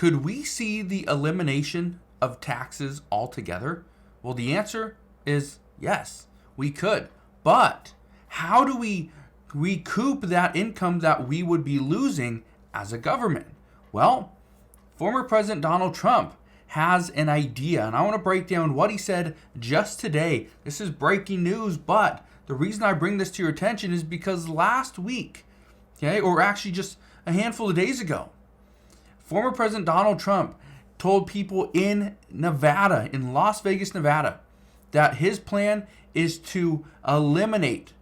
Could we see the elimination of taxes altogether? Well, the answer is yes, we could. But how do we recoup that income that we would be losing as a government? Well, former President Donald Trump has an idea, and I want to break down what he said just today. This is breaking news, but the reason I bring this to your attention is because last week, or actually just a handful of days ago, former President Donald Trump told people in Nevada, in Las Vegas, Nevada, that his plan is to eliminate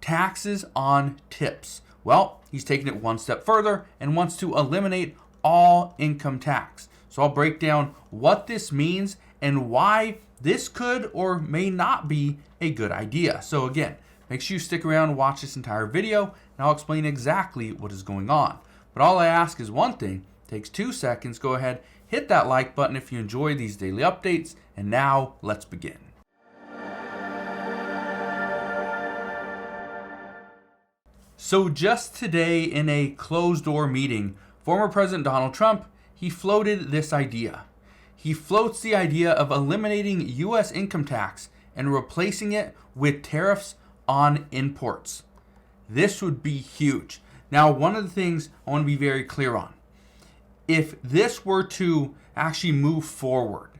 taxes on tips. Well, he's taking it one step further and wants to eliminate all income tax. So I'll break down what this means and why this could or may not be a good idea. So again, make sure you stick around and watch this entire video, and I'll explain exactly what is going on. But all I ask is one thing. It takes 2 seconds. Go ahead, hit that like button if you enjoy these daily updates. And now let's begin. So just today in a closed-door meeting, former President Donald Trump, he floated this idea. He floats the idea of eliminating U.S. income tax and replacing it with tariffs on imports. This would be huge. Now, one of the things I want to be very clear on, if this were to actually move forward,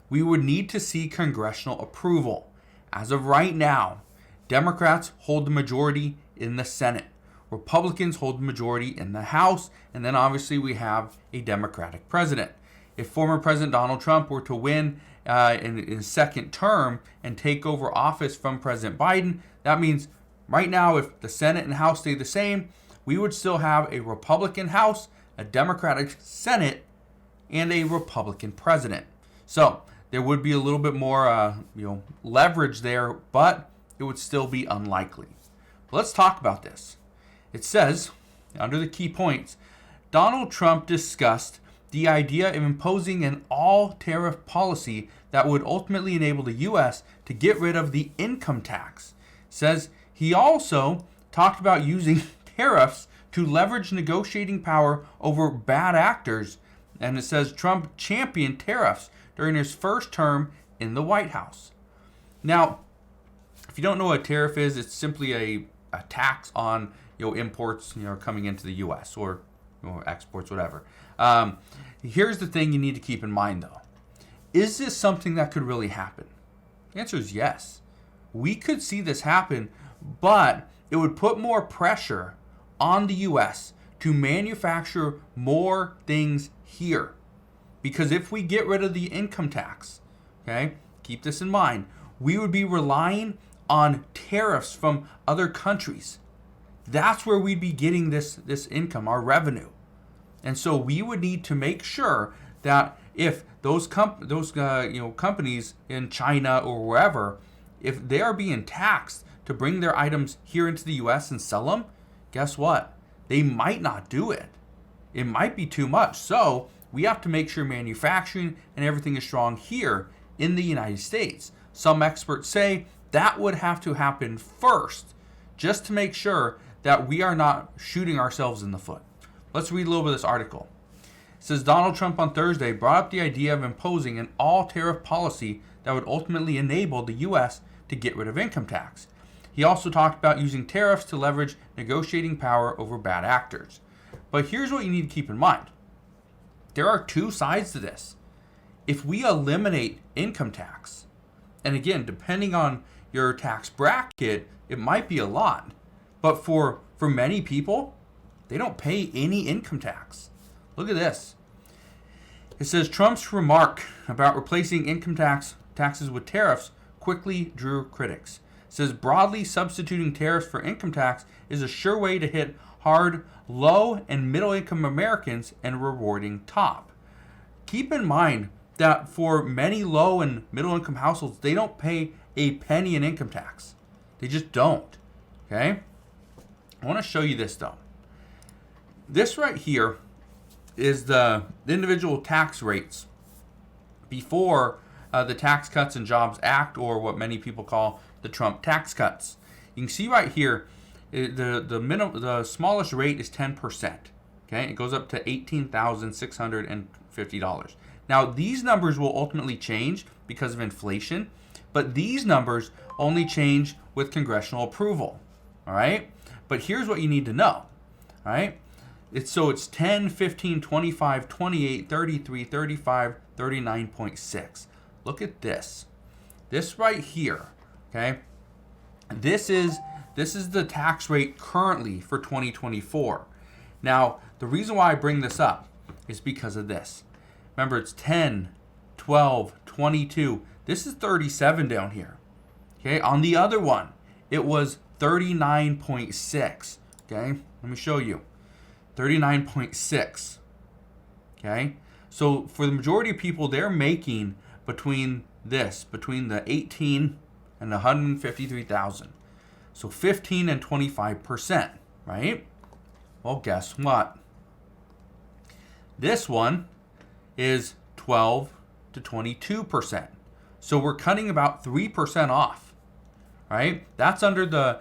we would need to see congressional approval. As of right now, Democrats hold the majority in the Senate. Republicans hold the majority in the House, and then obviously we have a Democratic president. If former President Donald Trump were to win in his second term and take over office from President Biden, that means right now if the Senate and House stay the same, we would still have a Republican House, a Democratic Senate, and a Republican president. So there would be a little bit more leverage there, but it would still be unlikely. Let's talk about this. It says, under the key points, Donald Trump discussed the idea of imposing an all-tariff policy that would ultimately enable the U.S. to get rid of the income tax. It says he also talked about using tariffs to leverage negotiating power over bad actors. And it says Trump championed tariffs during his first term in the White House. Now, if you don't know what a tariff is, it's simply a tax on imports coming into the U.S. or exports, whatever. Here's the thing you need to keep in mind, though. Is this something that could really happen? The answer is yes. We could see this happen, but it would put more pressure on the U.S. to manufacture more things here. Because if we get rid of the income tax, keep this in mind, we would be relying on tariffs from other countries. That's where we'd be getting this income, our revenue. And so we would need to make sure that if those companies in China or wherever, if they are being taxed to bring their items here into the U.S. and sell them, guess what? They might not do it. It might be too much. So we have to make sure manufacturing and everything is strong here in the United States. Some experts say that would have to happen first, just to make sure that we are not shooting ourselves in the foot. Let's read a little bit of this article. It says Donald Trump on Thursday brought up the idea of imposing an all-tariff policy that would ultimately enable the U.S. to get rid of income tax. He also talked about using tariffs to leverage negotiating power over bad actors. But here's what you need to keep in mind. There are two sides to this. If we eliminate income tax, and again, depending on your tax bracket, it might be a lot. But for many people, they don't pay any income tax. Look at this. It says Trump's remark about replacing income taxes with tariffs quickly drew critics. It says broadly substituting tariffs for income tax is a sure way to hit hard low and middle income Americans and rewarding top. Keep in mind that for many low and middle income households, they don't pay a penny in income tax. They just don't. Okay? I want to show you this though. This right here is the individual tax rates before the Tax Cuts and Jobs Act, or what many people call the Trump tax cuts. You can see right here, the smallest rate is 10%. Okay, it goes up to $18,650. Now, these numbers will ultimately change because of inflation, but these numbers only change with congressional approval. All right? But here's what you need to know. All right? It's 10, 15, 25, 28, 33, 35, 39.6. Look at this. This right here, okay? This is the tax rate currently for 2024. Now, the reason why I bring this up is because of this. Remember, it's 10, 12, 22. This is 37 down here. Okay, on the other one, it was 39.6. Okay, let me show you. 39.6. Okay, so for the majority of people, they're making between the 18 and 153,000. So 15 and 25%, right? Well, guess what? This one is 12 to 22%. So we're cutting about 3% off, right? That's under the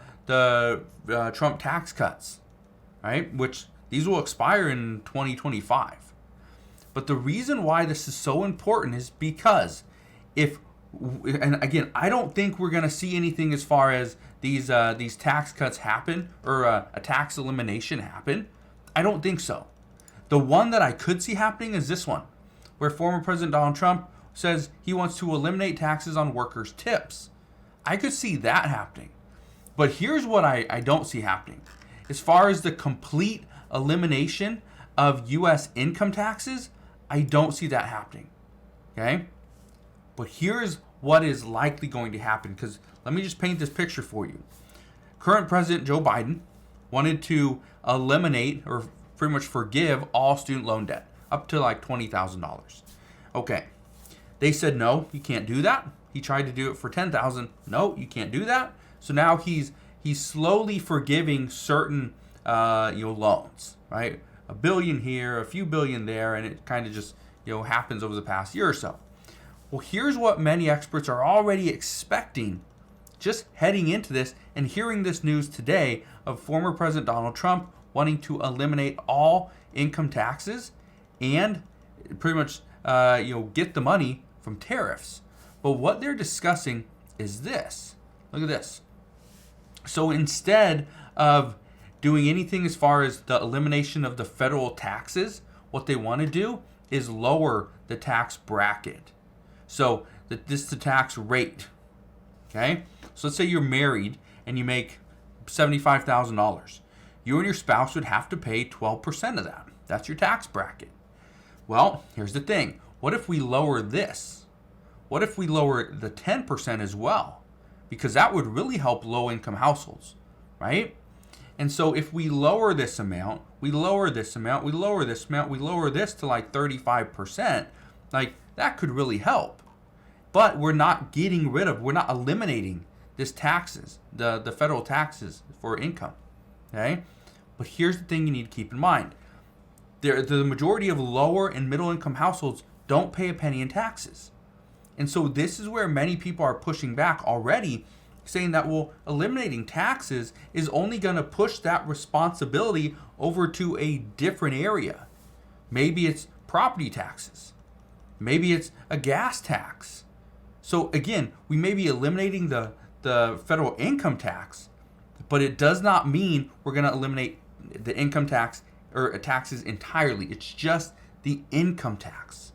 Trump tax cuts, right? Which these will expire in 2025. But the reason why this is so important is because and again, I don't think we're going to see anything as far as these tax cuts happen or a tax elimination happen. I don't think so. The one that I could see happening is this one, where former President Donald Trump says he wants to eliminate taxes on workers' tips. I could see that happening. But here's what I don't see happening. As far as the complete elimination of U.S. income taxes, I don't see that happening. Okay? But here's what is likely going to happen, because let me just paint this picture for you. Current President Joe Biden wanted to eliminate or pretty much forgive all student loan debt up to like $20,000. Okay. They said, no, you can't do that. He tried to do it for $10,000. No, you can't do that. So now he's slowly forgiving certain loans, right? $1 billion here, a few billion there, and it kind of just happens over the past year or so. Well, here's what many experts are already expecting, just heading into this and hearing this news today of former President Donald Trump wanting to eliminate all income taxes and pretty much get the money from tariffs. But what they're discussing is this. Look at this. So instead of doing anything as far as the elimination of the federal taxes, what they want to do is lower the tax bracket. So this is the tax rate. Okay? So let's say you're married and you make $75,000. You and your spouse would have to pay 12% of that. That's your tax bracket. Well, here's the thing. What if we lower this? What if we lower the 10% as well? Because that would really help low-income households, right? And so if we lower this amount, we lower this amount, we lower this amount, we lower this to like 35%, like that could really help. But we're not we're not eliminating this taxes, the federal taxes for income, okay? But here's the thing you need to keep in mind. The majority of lower and middle income households don't pay a penny in taxes. And so this is where many people are pushing back already, saying that, well, eliminating taxes is only going to push that responsibility over to a different area. Maybe it's property taxes. Maybe it's a gas tax. So again, we may be eliminating the federal income tax, but it does not mean we're going to eliminate the income tax or taxes entirely. It's just the income tax.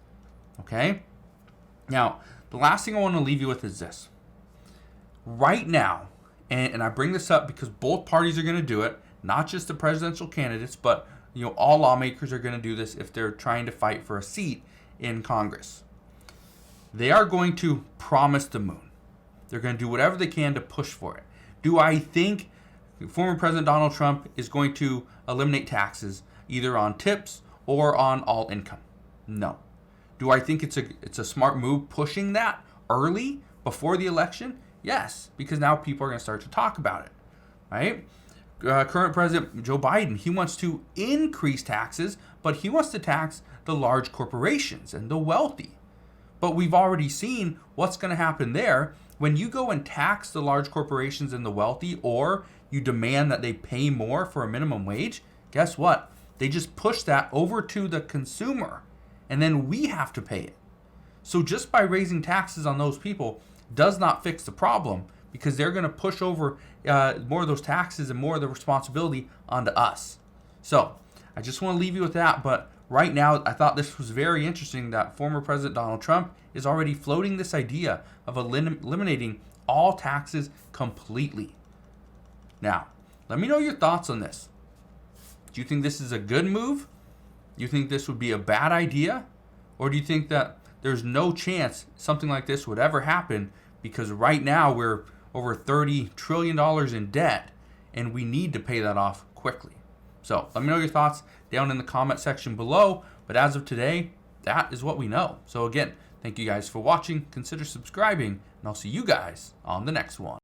Okay? Now, the last thing I want to leave you with is this. Right now, and I bring this up because both parties are going to do it, not just the presidential candidates, but all lawmakers are going to do this if they're trying to fight for a seat in Congress. They are going to promise the moon. They're going to do whatever they can to push for it. Do I think former President Donald Trump is going to eliminate taxes either on tips or on all income? No. Do I think it's a smart move pushing that early before the election? Yes, because now people are going to start to talk about it, right? Current President Joe Biden, he wants to increase taxes, but he wants to tax the large corporations and the wealthy. But we've already seen what's going to happen there. When you go and tax the large corporations and the wealthy, or you demand that they pay more for a minimum wage, guess what? They just push that over to the consumer, and then we have to pay it. So just by raising taxes on those people does not fix the problem, because they're going to push over more of those taxes and more of the responsibility onto us. So I just want to leave you with that. But right now, I thought this was very interesting that former President Donald Trump is already floating this idea of eliminating all taxes completely. Now, let me know your thoughts on this. Do you think this is a good move? Do you think this would be a bad idea? Or do you think that there's no chance something like this would ever happen, because right now we're over $30 trillion in debt and we need to pay that off quickly? So let me know your thoughts down in the comment section below. But as of today, that is what we know. So again, thank you guys for watching. Consider subscribing, and I'll see you guys on the next one.